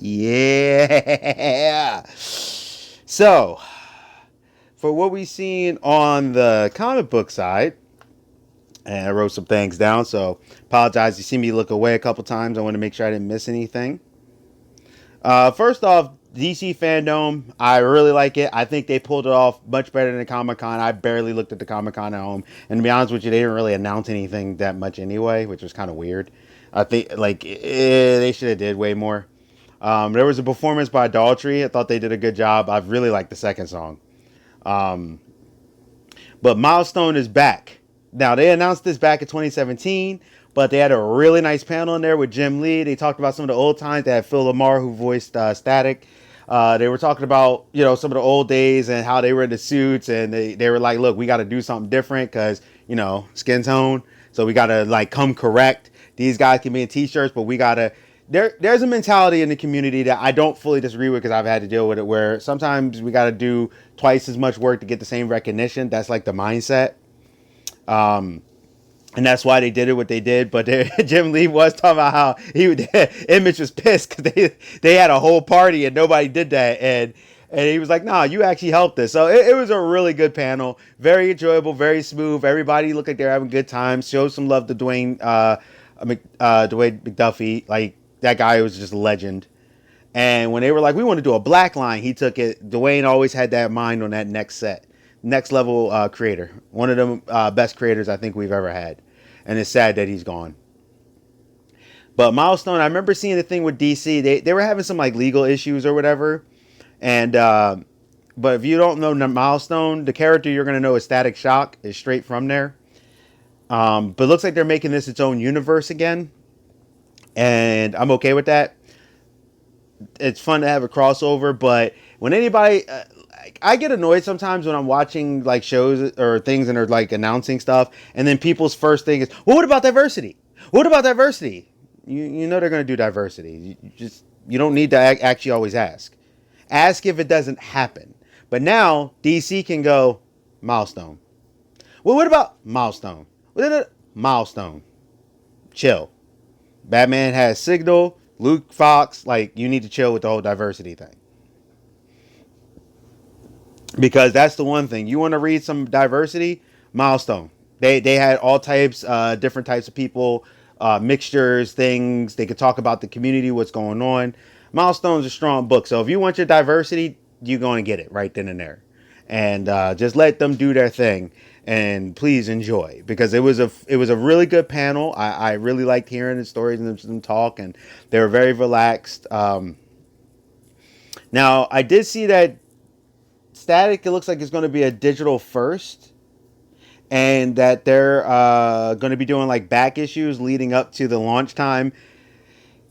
Yeah. So, for what we've seen on the comic book side, and I wrote some things down, so apologize. You see me look away a couple times. I want to make sure I didn't miss anything. First off, DC Fandom, I really like it. I think they pulled it off much better than Comic Con. I barely looked at the Comic Con at home, and to be honest with you, they didn't really announce anything that much anyway, which was kind of weird. I think they should have did way more. There was a performance by Daltrey. I thought they did a good job. I really liked the second song. Um, but Milestone is back. Now, they announced this back in 2017, but they had a really nice panel in there with Jim Lee. They talked about some of the old times. They had Phil Lamar, who voiced Static. They were talking about, some of the old days and how they were in the suits. And they were like, look, we got to do something different because, skin tone. So we got to, come correct. These guys can be in T-shirts, but we got to... There's a mentality in the community that I don't fully disagree with because I've had to deal with it, where sometimes we got to do twice as much work to get the same recognition. That's like the mindset. And that's why they did it what they did. But Jim Lee was talking about how Image was pissed because they had a whole party and nobody did that. And he was like, "Nah, you actually helped us." So it was a really good panel, very enjoyable, very smooth. Everybody looked like they're having good times. Show some love to Dwayne McDuffie. Like, that guy was just a legend. And when they were like, "We want to do a black line," he took it. Dwayne always had that mind on that next level creator. One of the best creators I think we've ever had. And it's sad that he's gone. But Milestone, I remember seeing the thing with DC. They were having some legal issues or whatever. And but if you don't know Milestone, the character you're going to know is Static Shock. Is straight from there. But it looks like they're making this its own universe again. And I'm okay with that. It's fun to have a crossover, but when anybody... I get annoyed sometimes when I'm watching shows or things and they're announcing stuff, and then people's first thing is, "Well, what about diversity? What about diversity?" You know they're going to do diversity. You don't need to actually always ask. Ask if it doesn't happen. But now DC can go Milestone. Well, what about Milestone? Milestone. Chill. Batman has Signal, Luke Fox. You need to chill with the whole diversity thing. Because that's the one thing. You want to read some diversity? Milestone. They had all types, different types of people, mixtures, things. They could talk about the community, what's going on. Milestone's a strong book. So if you want your diversity, you're going to get it right then and there. And just let them do their thing. And please enjoy. Because it was a really good panel. I really liked hearing the stories and them talk. And they were very relaxed. Now, I did see that Static, it looks like it's going to be a digital first, and that they're going to be doing back issues leading up to the launch time.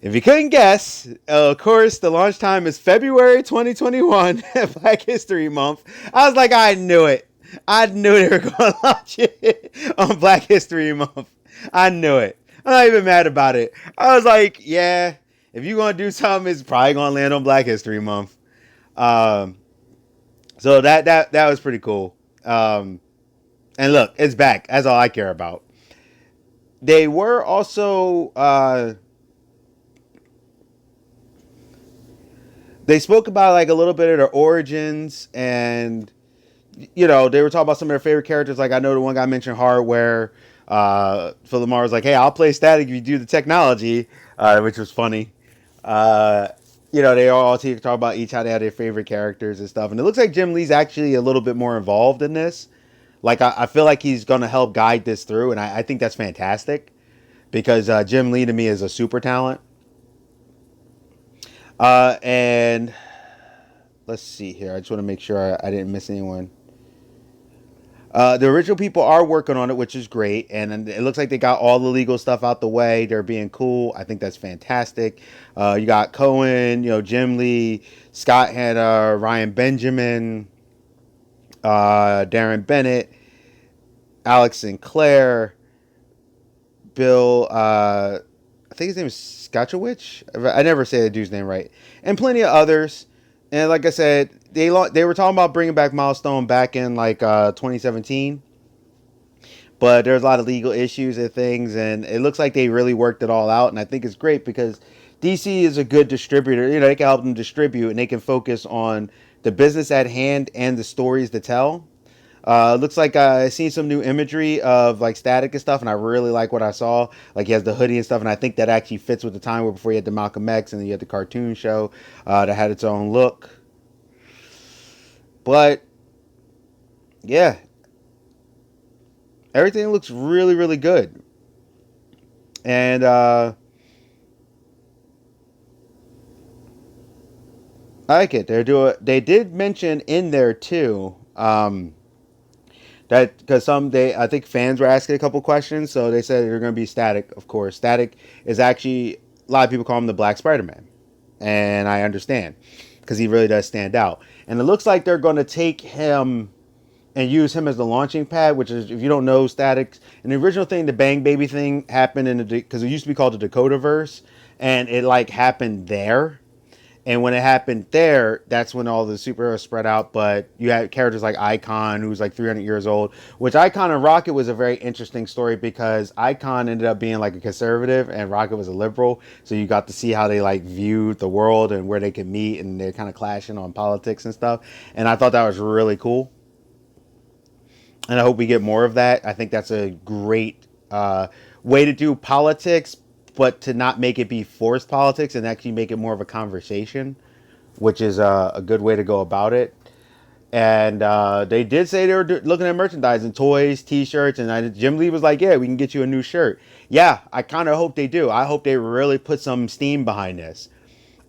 If you couldn't guess, of course, the launch time is February 2021, Black History Month. I was like, I knew it. I knew they were going to launch it on Black History Month. I knew it. I'm not even mad about it. I was like, yeah, if you're going to do something, it's probably going to land on Black History Month. So that was pretty cool. And look, it's back. That's all I care about. They were also they spoke about a little bit of their origins, and they were talking about some of their favorite characters. I know the one guy mentioned Hardware. Phil Lamar was like, "Hey, I'll play Static if you do the technology," which was funny. They all talk about each how they had their favorite characters and stuff. And it looks like Jim Lee's actually a little bit more involved in this. I feel like he's going to help guide this through. And I think that's fantastic. Because Jim Lee to me is a super talent. And let's see here. I just want to make sure I didn't miss anyone. The original people are working on it, which is great. And it looks like they got all the legal stuff out the way. They're being cool. I think that's fantastic. You got Cohen, Jim Lee, Scott Hanna, Ryan Benjamin, Darren Bennett, Alex Sinclair, Bill, I think his name is Skachowicz. I never say the dude's name right. And plenty of others. And like I said, they were talking about bringing back Milestone back in 2017. But there's a lot of legal issues and things. And it looks like they really worked it all out. And I think it's great because DC is a good distributor. You know, they can help them distribute, and they can focus on the business at hand and the stories to tell. Looks like I seen some new imagery of like Static and stuff, and I really like what I saw. Like he has the hoodie and stuff, and I think that actually fits with the time where before you had the Malcolm X and then you had the cartoon show that had its own look. But yeah, everything looks really, really good, and I like it. They're doing. They did mention in there too. That because I think fans were asking a couple questions, so they said they're going to be Static. Of course, Static is actually a lot of people call him the Black Spider-Man, and I understand because he really does stand out. And it looks like they're going to take him and use him as the launching pad. Which is, if you don't know, Static in the original thing, the Bang Baby thing happened in the because it used to be called the Dakota Verse, and it like happened there. And when it happened there, that's when all the superheroes spread out. But you had characters like Icon, who's like 300 years old, which Icon and Rocket was a very interesting story because Icon ended up being like a conservative and Rocket was a liberal. So you got to see how they like viewed the world and where they could meet, and they're kind of clashing on politics and stuff. And I thought that was really cool. And I hope we get more of that. I think that's a great way to do politics, but to not make it be forced politics and actually make it more of a conversation, which is a good way to go about it. And they did say they were looking at merchandise and toys, T-shirts, and Jim Lee was like, "Yeah, we can get you a new shirt." Yeah, I kind of hope they do. I hope they really put some steam behind this.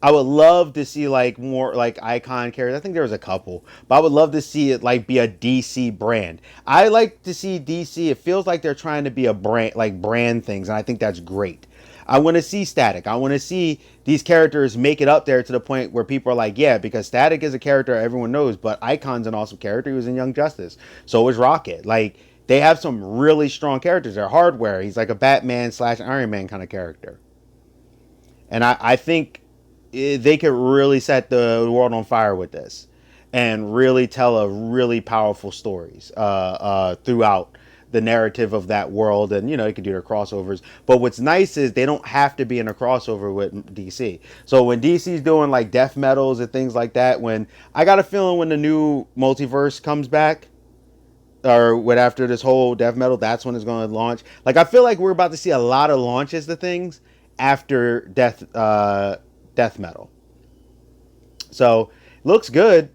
I would love to see like more like icon characters. I think there was a couple, but I would love to see it like be a DC brand. I like to see DC. It feels like they're trying to be a brand, like brand things, and I think that's great. I want to see Static. I want to see these characters make it up there to the point where people are like, yeah, because Static is a character everyone knows, but Icon's an awesome character. He was in Young Justice. So is Rocket. Like they have some really strong characters. They're Hardware. He's like a Batman slash Iron Man kind of character, and I think they could really set the world on fire with this and really tell a really powerful stories throughout the narrative of that world. And you know, you could do their crossovers, but what's nice is they don't have to be in a crossover with DC. So when DC's doing like death metals and things like that, when I got a feeling when the new multiverse comes back, or what, after this whole death metal, that's when it's going to launch. Like I feel like we're about to see a lot of launches to things after death metal. So looks good.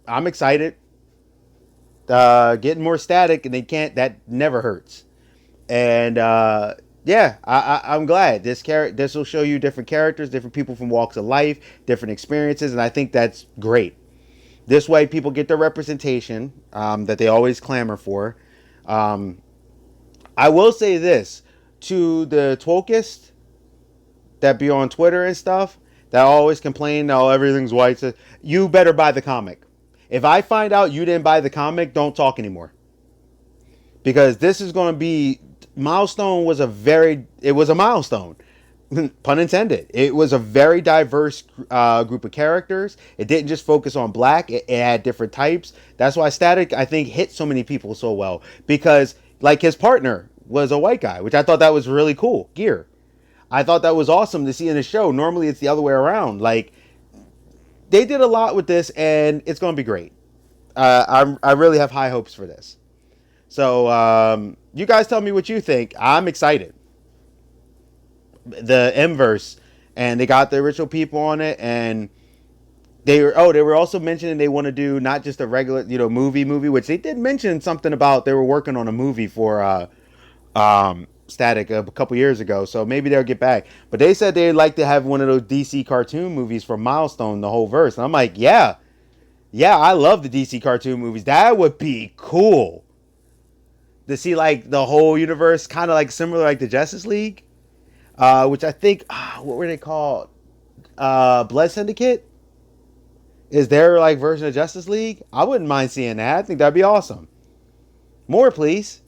I'm excited. Getting more Static, and they can't. That never hurts. And yeah, I'm glad this will show you different characters, different people from walks of life, different experiences, and I think that's great. This way, people get the representation that they always clamor for. I will say this to the Twokest that be on Twitter and stuff that always complain, oh, everything's white. So you better buy the comic. If I find out you didn't buy the comic, don't talk anymore. Because this is going to be, Milestone was it was a milestone. Pun intended. It was a very diverse group of characters. It didn't just focus on black. It had different types. That's why Static, I think, hit so many people so well. Because, like, his partner was a white guy, which I thought that was really cool. Gear. I thought that was awesome to see in the show. Normally, it's the other way around. Like, they did a lot with this, and it's going to be great. I really have high hopes for this. So, you guys tell me what you think. I'm excited. The Mverse, and they got the original people on it, and they were also mentioning they want to do not just a regular, movie, which they did mention something about. They were working on a movie for Static a couple years ago, so maybe they'll get back. But they said they'd like to have one of those DC cartoon movies for Milestone, the whole verse. And I'm like, yeah, I love the DC cartoon movies. That would be cool to see like the whole universe, kind of like similar like the Justice League, which I think what were they called? Blood Syndicate is their like version of Justice League. I wouldn't mind seeing that. I think that'd be awesome. More, please.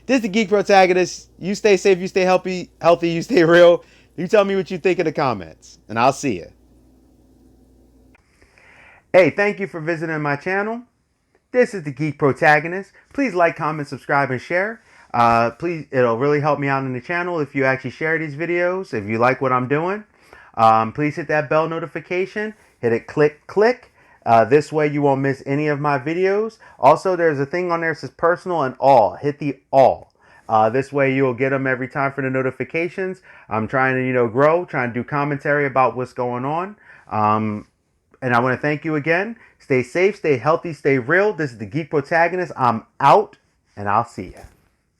This is the Geek Protagonist. You stay safe, you stay healthy, you stay real. You tell me what you think in the comments, and I'll see you. Hey, thank you for visiting my channel. This is the Geek Protagonist. Please like, comment, subscribe, and share. Please, it'll really help me out in the channel if you actually share these videos, if you like what I'm doing. Please hit that bell notification. Hit it, click. This way you won't miss any of my videos. Also, there's a thing on there that says personal and all. Hit the all. This way you'll get them every time for the notifications. I'm trying to, grow, trying to do commentary about what's going on. And I want to thank you again. Stay safe, stay healthy, stay real. This is the Geek Protagonist. I'm out, and I'll see you.